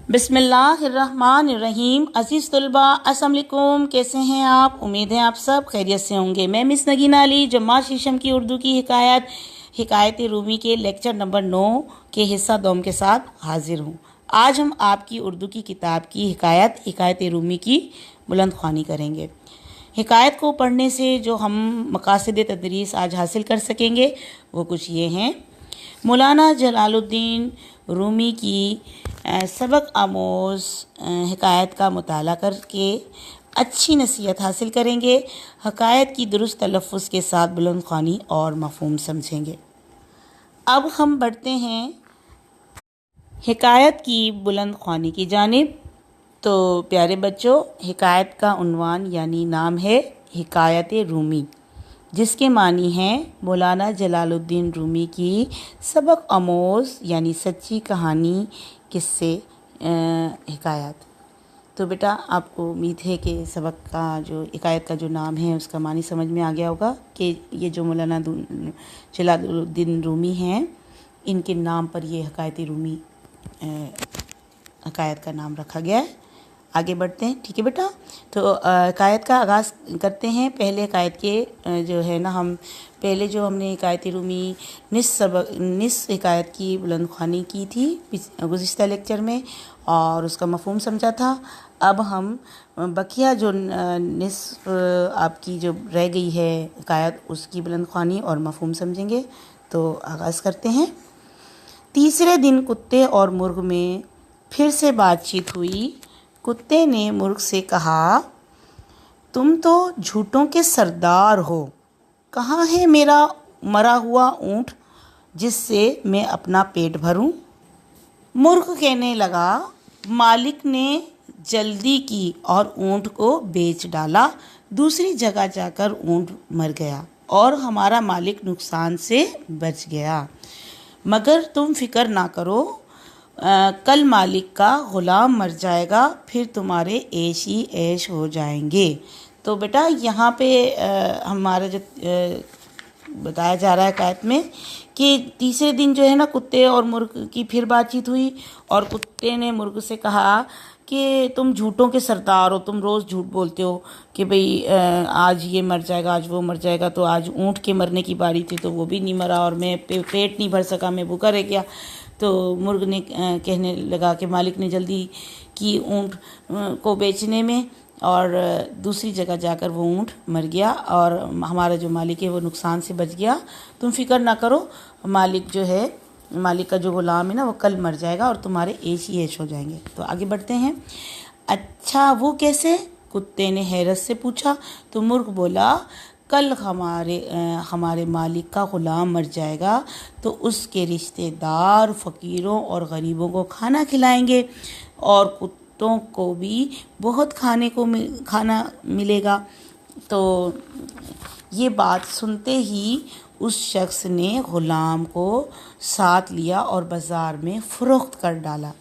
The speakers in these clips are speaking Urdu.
بسم اللہ الرحمن الرحیم۔ عزیز طلبہ السلام علیکم، کیسے ہیں آپ؟ امید ہے آپ سب خیریت سے ہوں گے۔ میں مس نگینہ علی جماعت شیشم کی اردو کی حکایت رومی کے لیکچر نمبر 9 کے حصہ دوم کے ساتھ حاضر ہوں۔ آج ہم آپ کی اردو کی کتاب کی حکایت رومی کی بلند خوانی کریں گے۔ حکایت کو پڑھنے سے جو ہم مقاصد تدریس آج حاصل کر سکیں گے وہ کچھ یہ ہیں۔ مولانا جلال الدین رومی کی سبق آموز حکایت کا مطالعہ کر کے اچھی نصیحت حاصل کریں گے، حکایت کی درست تلفظ کے ساتھ بلند خوانی اور مفہوم سمجھیں گے۔ اب ہم بڑھتے ہیں حکایت کی بلند خوانی کی جانب۔ تو پیارے بچوں، حکایت کا عنوان یعنی نام ہے حکایت رومی، جس کے معنی ہیں مولانا جلال الدین رومی کی سبق آموز یعنی سچی کہانی، قصے، حکایت۔ تو بیٹا آپ کو امید ہے کہ سبق کا جو حکایت کا جو نام ہے اس کا معنی سمجھ میں آ گیا ہوگا کہ یہ جو مولانا جلال الدین رومی ہیں ان کے نام پر یہ حکایت رومی حکایت کا نام رکھا گیا ہے۔ آگے بڑھتے ہیں، ٹھیک ہے بیٹا؟ تو حکایت کا آغاز کرتے ہیں۔ پہلے حکایت کے جو ہے نا ہم نے حکایت رومی نصف حکایت کی بلند خوانی کی تھی گزشتہ لیکچر میں اور اس کا مفہوم سمجھا تھا۔ اب ہم بقیہ جو نصف آپ کی جو رہ گئی ہے حکایت اس کی بلند خوانی اور مفہوم سمجھیں گے۔ تو آغاز کرتے ہیں۔ تیسرے دن کتے اور مرغ میں پھر سے بات چیت ہوئی۔ کتے نے مرغ سے کہا، تم تو جھوٹوں کے سردار ہو، کہاں ہے میرا مرا ہوا اونٹ جس سے میں اپنا پیٹ بھروں؟ مرغ کہنے لگا، مالک نے جلدی کی اور اونٹ کو بیچ ڈالا، دوسری جگہ جا کر اونٹ مر گیا اور ہمارا مالک نقصان سے بچ گیا، مگر تم فکر نہ کرو، کل مالک کا غلام مر جائے گا، پھر تمہارے عیش ہی عیش ہو جائیں گے۔ تو بیٹا یہاں پہ ہمارا جو بتایا جا رہا ہے حکایت میں کہ تیسرے دن جو ہے نا کتے اور مرغ کی پھر بات چیت ہوئی اور کتے نے مرغ سے کہا کہ تم جھوٹوں کے سردار ہو، تم روز جھوٹ بولتے ہو کہ بھئی آج یہ مر جائے گا، آج وہ مر جائے گا، تو آج اونٹ کے مرنے کی باری تھی تو وہ بھی نہیں مرا اور میں پیٹ نہیں بھر سکا، میں بھوکا رہ گیا۔ تو مرغ نے کہنے لگا کہ مالک نے جلدی کی اونٹ کو بیچنے میں اور دوسری جگہ جا کر وہ اونٹ مر گیا اور ہمارا جو مالک ہے وہ نقصان سے بچ گیا، تم فکر نہ کرو، مالک کا جو غلام ہے نا وہ کل مر جائے گا اور تمہارے عیش ہی عیش ہو جائیں گے۔ تو آگے بڑھتے ہیں۔ اچھا وہ کیسے؟ کتے نے حیرت سے پوچھا۔ تو مرغ بولا، کل ہمارے مالک کا غلام مر جائے گا تو اس کے رشتہ دار فقیروں اور غریبوں کو کھانا کھلائیں گے اور کتوں کو بھی بہت کھانا ملے گا۔ تو یہ بات سنتے ہی اس شخص نے غلام کو ساتھ لیا اور بازار میں فروخت کر ڈالا۔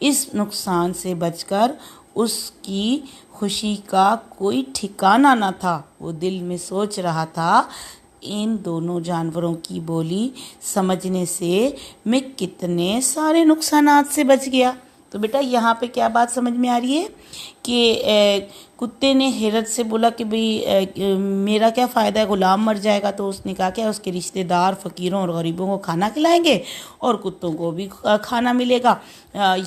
اس نقصان سے بچ کر اس کی خوشی کا کوئی ٹھکانہ نہ تھا۔ وہ دل میں سوچ رہا تھا، ان دونوں جانوروں کی بولی سمجھنے سے میں کتنے سارے نقصانات سے بچ گیا۔ تو بیٹا یہاں پہ کیا بات سمجھ میں آ رہی ہے کہ کتے نے حیرت سے بولا کہ بھئی میرا کیا فائدہ ہے، غلام مر جائے گا، تو اس نے کہا کہ اس کے رشتہ دار فقیروں اور غریبوں کو کھانا کھلائیں گے اور کتوں کو بھی کھانا ملے گا۔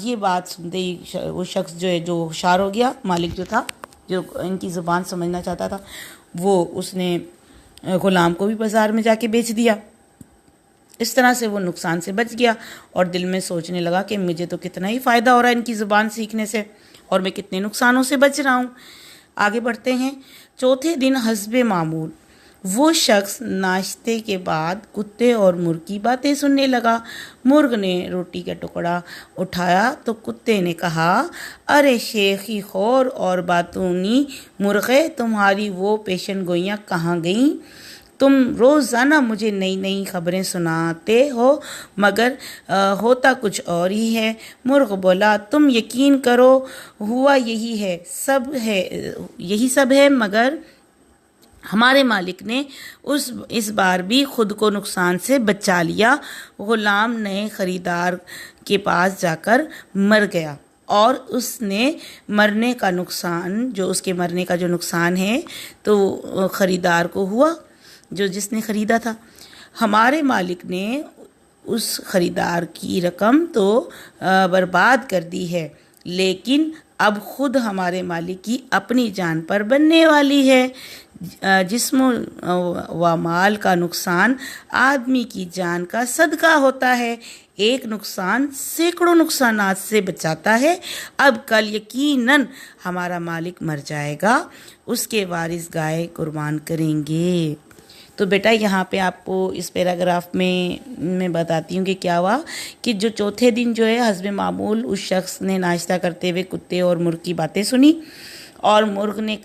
یہ بات سنتے ہی وہ شخص جو ہے جو ہوشیار ہو گیا، مالک جو تھا جو ان کی زبان سمجھنا چاہتا تھا، اس نے غلام کو بھی بازار میں جا کے بیچ دیا۔ اس طرح سے وہ نقصان سے بچ گیا اور دل میں سوچنے لگا کہ مجھے تو کتنا ہی فائدہ ہو رہا ہے ان کی زبان سیکھنے سے اور میں کتنے نقصانوں سے بچ رہا ہوں۔ آگے بڑھتے ہیں۔ چوتھے دن حسب معمول وہ شخص ناشتے کے بعد کتے اور مرغ کی باتیں سننے لگا۔ مرغ نے روٹی کا ٹکڑا اٹھایا تو کتے نے کہا، ارے شیخی خور اور باتونی مرغے، تمہاری وہ پیشن گوئیاں کہاں گئیں؟ تم روزانہ مجھے نئی نئی خبریں سناتے ہو مگر ہوتا کچھ اور ہی ہے۔ مرغ بولا، تم یقین کرو، ہوا یہی سب ہے مگر ہمارے مالک نے اس بار بھی خود کو نقصان سے بچا لیا، غلام نئے خریدار کے پاس جا کر مر گیا۔ اور اس نے مرنے کا نقصان، جو اس کے مرنے کا جو نقصان ہے تو خریدار کو ہوا، جس نے خریدا تھا۔ ہمارے مالک نے اس خریدار کی رقم تو برباد کر دی ہے، لیکن اب خود ہمارے مالک کی اپنی جان پر بننے والی ہے۔ جسم و مال کا نقصان آدمی کی جان کا صدقہ ہوتا ہے۔ ایک نقصان سینکڑوں نقصانات سے بچاتا ہے۔ اب کل یقیناً ہمارا مالک مر جائے گا، اس کے وارث گائے قربان کریں گے۔ تو بیٹا یہاں پہ آپ کو اس پیراگراف میں بتاتی ہوں کہ کیا ہوا کہ جو چوتھے دن جو ہے حسب معمول اس شخص نے ناشتہ کرتے ہوئے کتے اور مرغ کی باتیں سنی، اور مرغ نے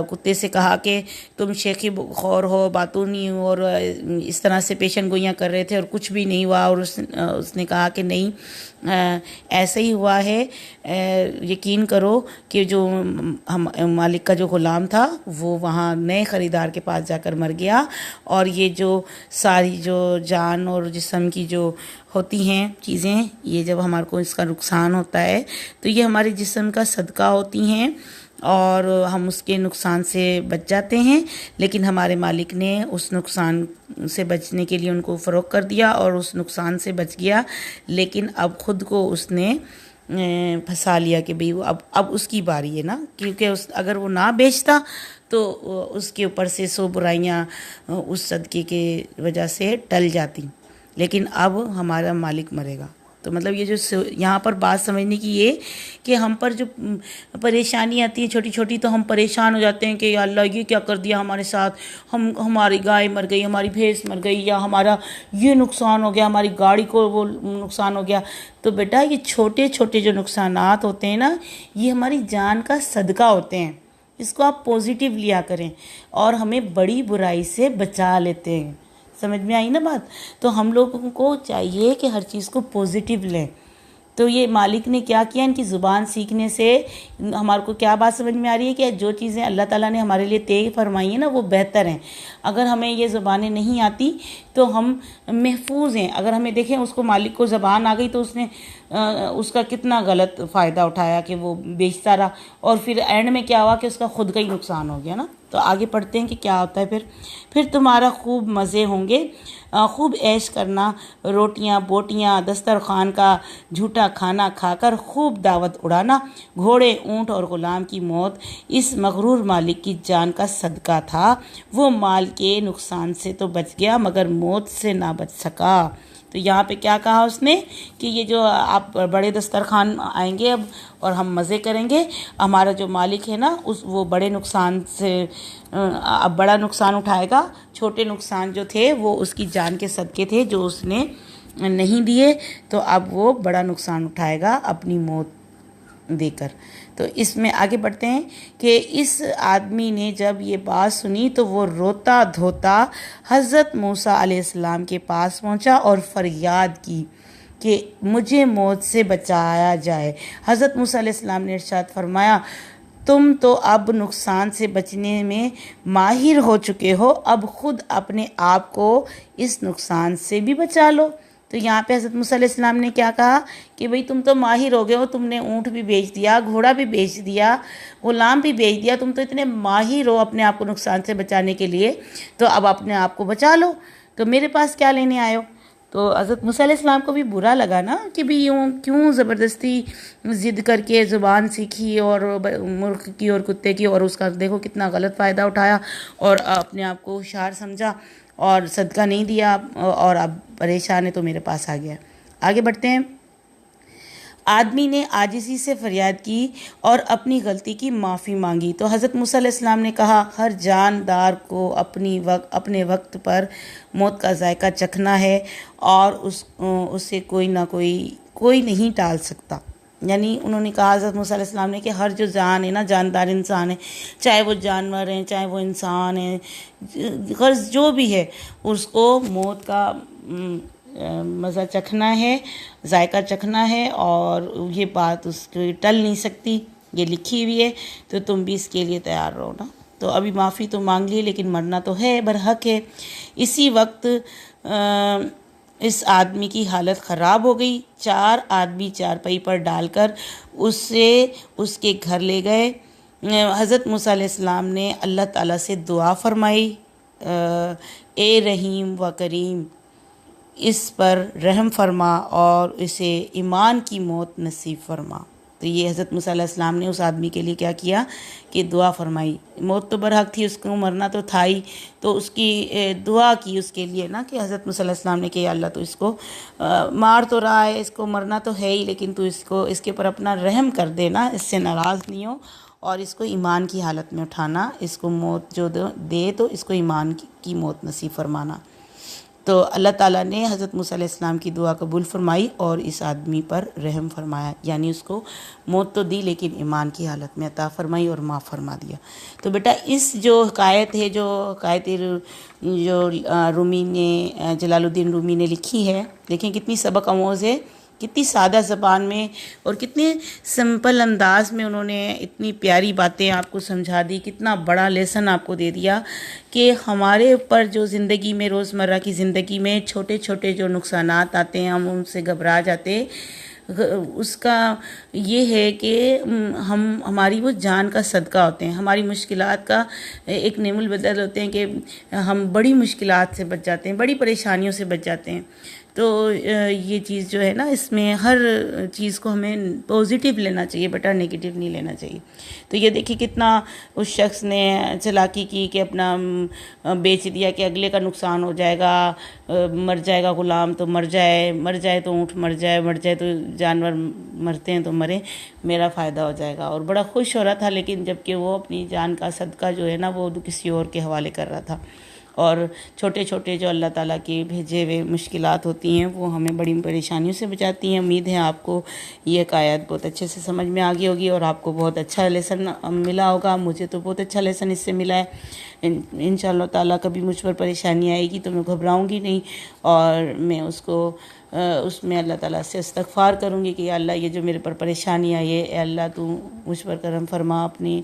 کتے سے کہا کہ تم شیخی خور ہو، باتوں نہیں ہو، اور اس طرح سے پیشن گوئیاں کر رہے تھے اور کچھ بھی نہیں ہوا، اور اس نے کہا کہ نہیں ایسا ہی ہوا ہے، یقین کرو کہ جو مالک کا جو غلام تھا وہ وہاں نئے خریدار کے پاس جا کر مر گیا، اور یہ جو ساری جو جان اور جسم کی جو ہوتی ہیں چیزیں، یہ جب ہمارے کو اس کا نقصان ہوتا ہے تو یہ ہمارے جسم کا صدقہ ہوتی ہیں، اور ہم اس کے نقصان سے بچ جاتے ہیں، لیکن ہمارے مالک نے اس نقصان سے بچنے کے لیے ان کو فروخت کر دیا اور اس نقصان سے بچ گیا، لیکن اب خود کو اس نے پھنسا لیا کہ بھئی اب اس کی باری ہے نا، کیونکہ اگر وہ نہ بیچتا تو اس کے اوپر سے 100 برائیاں اس صدقے کے وجہ سے ٹل جاتی، لیکن اب ہمارا مالک مرے گا۔ تو مطلب یہ جو یہاں پر بات سمجھنے کی یہ کہ ہم پر جو پریشانی آتی ہے چھوٹی چھوٹی تو ہم پریشان ہو جاتے ہیں کہ یا اللہ یہ کیا کر دیا ہمارے ساتھ، ہماری گائے مر گئی، ہماری بھینس مر گئی، یا ہمارا یہ نقصان ہو گیا، ہماری گاڑی کو وہ نقصان ہو گیا۔ تو بیٹا یہ چھوٹے چھوٹے جو نقصانات ہوتے ہیں نا، یہ ہماری جان کا صدقہ ہوتے ہیں، اس کو آپ پوزیٹیو لیا کریں اور ہمیں بڑی برائی سے بچا لیتے ہیں۔ سمجھ میں آئی نا بات؟ تو ہم لوگوں کو چاہیے کہ ہر چیز کو پوزیٹیو لیں۔ تو یہ مالک نے کیا کیا، ان کی زبان سیکھنے سے ہمارے کو کیا بات سمجھ میں آ رہی ہے کہ جو چیزیں اللہ تعالیٰ نے ہمارے لیے طے فرمائی ہیں نا وہ بہتر ہیں۔ اگر ہمیں یہ زبانیں نہیں آتی تو ہم محفوظ ہیں۔ اگر ہمیں دیکھیں اس کو مالک کو زبان آ گئی تو اس نے اس کا کتنا غلط فائدہ اٹھایا کہ وہ بیچتا رہا، اور پھر اینڈ میں کیا ہوا کہ اس کا خود کا ہی نقصان ہو گیا نا۔ تو آگے پڑھتے ہیں کہ کیا ہوتا ہے پھر تمہارا خوب مزے ہوں گے، خوب عیش کرنا، روٹیاں بوٹیاں دسترخوان کا جھوٹا کھانا کھا کر خوب دعوت اڑانا۔ گھوڑے اونٹ اور غلام کی موت اس مغرور مالک کی جان کا صدقہ تھا، وہ مال کے نقصان سے تو بچ گیا مگر موت سے نہ بچ سکا۔ تو یہاں پہ کیا کہا اس نے کہ یہ جو آپ بڑے دسترخوان آئیں گے اب اور ہم مزے کریں گے، ہمارا جو مالک ہے نا وہ بڑے نقصان سے اب بڑا نقصان اٹھائے گا، چھوٹے نقصان جو تھے وہ اس کی جان کے صدقے تھے جو اس نے نہیں دیے، تو اب وہ بڑا نقصان اٹھائے گا اپنی موت دے کر۔ تو اس میں آگے بڑھتے ہیں کہ اس آدمی نے جب یہ بات سنی تو وہ روتا دھوتا حضرت موسیٰ علیہ السلام کے پاس پہنچا اور فریاد کی کہ مجھے موت سے بچایا جائے۔ حضرت موسیٰ علیہ السلام نے ارشاد فرمایا، تم تو اب نقصان سے بچنے میں ماہر ہو چکے ہو، اب خود اپنے آپ کو اس نقصان سے بھی بچا لو۔ تو یہاں پہ حضرت موسیٰ علیہ السلام نے کیا کہا کہ بھئی تم تو ماہر ہو گئے ہو، تم نے اونٹ بھی بیچ دیا، گھوڑا بھی بیچ دیا، غلام بھی بیچ دیا، تم تو اتنے ماہر ہو اپنے آپ کو نقصان سے بچانے کے لیے، تو اب اپنے آپ کو بچا لو، تو میرے پاس کیا لینے آئے ہو؟ تو حضرت موسیٰ علیہ السلام کو بھی برا لگا نا کہ بھی یوں کیوں زبردستی ضد کر کے زبان سیکھی اور مرغ کی اور کتے کی، اور اس کا دیکھو کتنا غلط فائدہ اٹھایا اور اپنے آپ کو ہوشیار سمجھا اور صدقہ نہیں دیا، اور اب پریشان ہے تو میرے پاس آ گیا۔ آگے بڑھتے ہیں۔ آدمی نے عاجزی سے فریاد کی اور اپنی غلطی کی معافی مانگی تو حضرت موسیٰ علیہ السلام نے کہا، ہر جاندار کو اپنے وقت پر موت کا ذائقہ چکھنا ہے اور اسے کوئی نہ کوئی نہیں ٹال سکتا۔ یعنی انہوں نے کہا حضرت موسیٰ علیہ السلام نے کہ ہر جو جان ہے نا، جاندار انسان ہے، چاہے وہ جانور ہیں چاہے وہ انسان ہیں، غرض جو بھی ہے، اس کو موت کا مزہ چکھنا ہے، ذائقہ چکھنا ہے، اور یہ بات اس کو ٹل نہیں سکتی، یہ لکھی ہوئی ہے، تو تم بھی اس کے لیے تیار رہو نا۔ تو ابھی معافی تو مانگ لی لیکن مرنا تو ہے، برحق ہے۔ اسی وقت اس آدمی کی حالت خراب ہو گئی، 4 آدمی چارپائی پر ڈال کر اسے اس کے گھر لے گئے۔ حضرت موسیٰ علیہ السلام نے اللہ تعالیٰ سے دعا فرمائی، اے رحیم و کریم، اس پر رحم فرما اور اسے ایمان کی موت نصیب فرما۔ تو یہ حضرت موسیٰ علیہ السلام نے اس آدمی کے لیے کیا کیا کہ دعا فرمائی۔ موت تو برحق تھی، اس کو مرنا تو تھا ہی، تو اس کی دعا کی اس کے لیے نا، کہ حضرت موسیٰ علیہ السلام نے کہ یا اللہ تو اس کو مار تو رہا ہے، اس کو مرنا تو ہے ہی، لیکن تو اس کے اوپر اپنا رحم کر دینا، اس سے ناراض نہیں ہو، اور اس کو ایمان کی حالت میں اٹھانا، اس کو موت جو دے تو اس کو ایمان کی موت نصیب فرمانا۔ تو اللہ تعالیٰ نے حضرت موسیٰ علیہ السلام کی دعا قبول فرمائی اور اس آدمی پر رحم فرمایا، یعنی اس کو موت تو دی لیکن ایمان کی حالت میں عطا فرمائی اور معاف فرما دیا۔ تو بیٹا اس جو حکایت ہے، جو حکایت جو رومی نے، جلال الدین رومی نے لکھی ہے، دیکھیں کتنی سبق آموز ہے، کتنی سادہ زبان میں اور کتنے سمپل انداز میں انہوں نے اتنی پیاری باتیں آپ کو سمجھا دی، کتنا بڑا لیسن آپ کو دے دیا کہ ہمارے اوپر جو زندگی میں، روزمرہ کی زندگی میں چھوٹے چھوٹے جو نقصانات آتے ہیں، ہم ان سے گھبرا جاتے، اس کا یہ ہے کہ ہماری وہ جان کا صدقہ ہوتے ہیں، ہماری مشکلات کا ایک نعم البدل ہوتے ہیں، کہ ہم بڑی مشکلات سے بچ جاتے ہیں، بڑی پریشانیوں سے بچ جاتے ہیں۔ تو یہ چیز جو ہے نا، اس میں ہر چیز کو ہمیں پازیٹیو لینا چاہیے بیٹا، نیگیٹیو نہیں لینا چاہیے۔ تو یہ دیکھیے کتنا اس شخص نے چلاکی کی کہ اپنا بیچ دیا کہ اگلے کا نقصان ہو جائے گا، مر جائے گا غلام تو مر جائے تو اونٹ مر جائے تو جانور مرتے ہیں تو مرے، میرا فائدہ ہو جائے گا، اور بڑا خوش ہو رہا تھا، لیکن جبکہ وہ اپنی جان کا صدقہ جو ہے نا وہ کسی اور کے حوالے کر رہا تھا۔ اور چھوٹے چھوٹے جو اللہ تعالیٰ کے بھیجے ہوئے مشکلات ہوتی ہیں وہ ہمیں بڑی پریشانیوں سے بچاتی ہیں۔ امید ہے آپ کو یہ آیت بہت اچھے سے سمجھ میں آ گئی ہوگی اور آپ کو بہت اچھا لیسن ملا ہوگا۔ مجھے تو بہت اچھا لیسن اس سے ملا ہے۔ انشاءاللہ تعالیٰ کبھی مجھ پر پریشانی آئے گی تو میں گھبراؤں گی نہیں، اور میں اس میں اللہ تعالیٰ سے استغفار کروں گی کہ یا اللہ یہ جو میرے پر پریشانی آئی ہے، اے اللہ تو مجھ پر کرم فرما، اپنی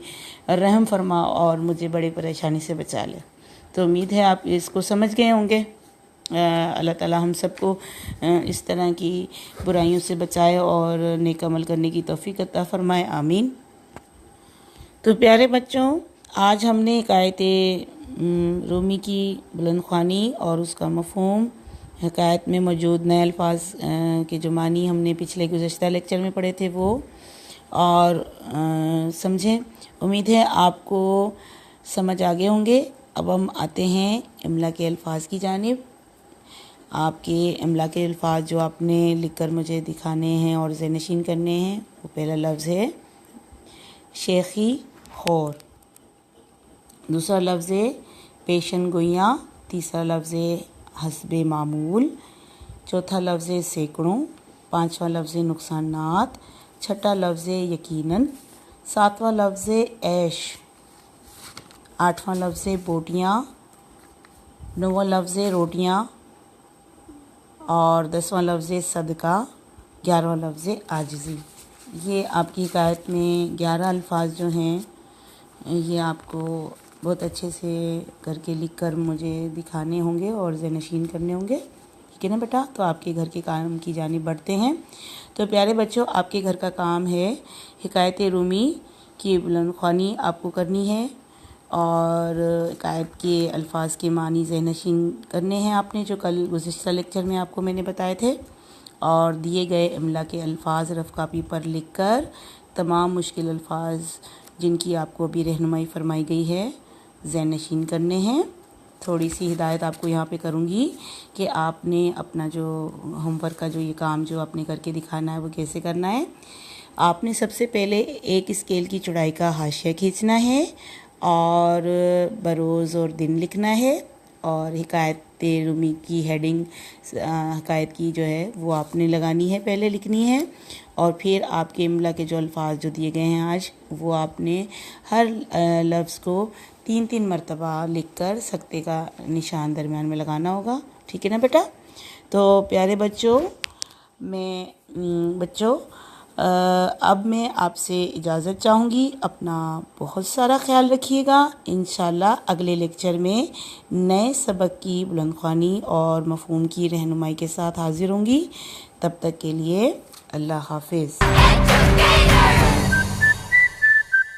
رحم فرما اور مجھے بڑی پریشانی سے بچا لے۔ تو امید ہے آپ اس کو سمجھ گئے ہوں گے۔ اللہ تعالیٰ ہم سب کو اس طرح کی برائیوں سے بچائے اور نیک عمل کرنے کی توفیق عطا فرمائے، آمین۔ تو پیارے بچوں، آج ہم نے آیت رومی کی بلند خوانی اور اس کا مفہوم، حکایت میں موجود نئے الفاظ کے جو معنی ہم نے پچھلے گزشتہ لیکچر میں پڑھے تھے وہ اور سمجھیں۔ امید ہے آپ کو سمجھ آ گئے ہوں گے۔ اب ہم آتے ہیں املا کے الفاظ کی جانب۔ آپ کے املا کے الفاظ جو آپ نے لکھ کر مجھے دکھانے ہیں اور ذہن نشین کرنے ہیں، وہ پہلا لفظ ہے شیخی خور، دوسرا لفظ ہے پیشن گوئیاں، تیسرا لفظ ہے حسب معمول، چوتھا لفظ ہے سینکڑوں، پانچواں لفظ ہے نقصانات، چھٹا لفظ ہے یقیناً، ساتواں لفظ ہے عیش، آٹھواں لفظ ہے بوٹیاں، نواں لفظ ہے روٹیاں، اور 10واں لفظ ہے صدقہ، 11واں لفظ ہے عاجزی۔ یہ آپ کی حکایت میں 11 الفاظ جو ہیں یہ آپ کو بہت اچھے سے کر کے لکھ کر مجھے دکھانے ہوں گے اور ذہن نشین کرنے ہوں گے، ٹھیک ہے نا بیٹا؟ تو آپ کے گھر کے کام کی جانب بڑھتے ہیں۔ تو پیارے بچوں، آپ کے گھر کا کام ہے حکایت رومی کی بلند خوانی آپ کو کرنی ہے، اور حکایت کے الفاظ کے معنی ذہن نشین کرنے ہیں آپ نے، جو کل گزشتہ لیکچر میں آپ کو میں نے بتائے تھے، اور دیے گئے املا کے الفاظ رف کاپی پر لکھ کر تمام مشکل الفاظ جن کی آپ کو ابھی رہنمائی فرمائی گئی ہے ذہن نشین کرنے ہیں۔ تھوڑی سی ہدایت آپ کو یہاں پہ کروں گی کہ آپ نے اپنا جو ہوم ورک کا جو یہ کام جو آپ نے کر کے دکھانا ہے وہ کیسے کرنا ہے۔ آپ نے سب سے پہلے ایک اسکیل کی چوڑائی کا حاشیہ کھینچنا ہے اور بروز اور دن لکھنا ہے، اور حکایت رومی کی ہیڈنگ حکایت کی جو ہے وہ آپ نے لگانی ہے، پہلے لکھنی ہے، اور پھر آپ کے املا کے جو الفاظ جو دیے گئے ہیں آج وہ آپ نے ہر لفظ کو 3 مرتبہ لکھ کر سکتے کا نشان درمیان میں لگانا ہوگا، ٹھیک ہے نا بیٹا؟ تو پیارے بچوں، اب میں آپ سے اجازت چاہوں گی. اپنا بہت سارا خیال رکھیے گا. انشاءاللہ اگلے لیکچر میں نئے سبق کی بلند خوانی اور مفہوم کی رہنمائی کے ساتھ حاضر ہوں گی. تب تک کے لیے اللہ حافظ.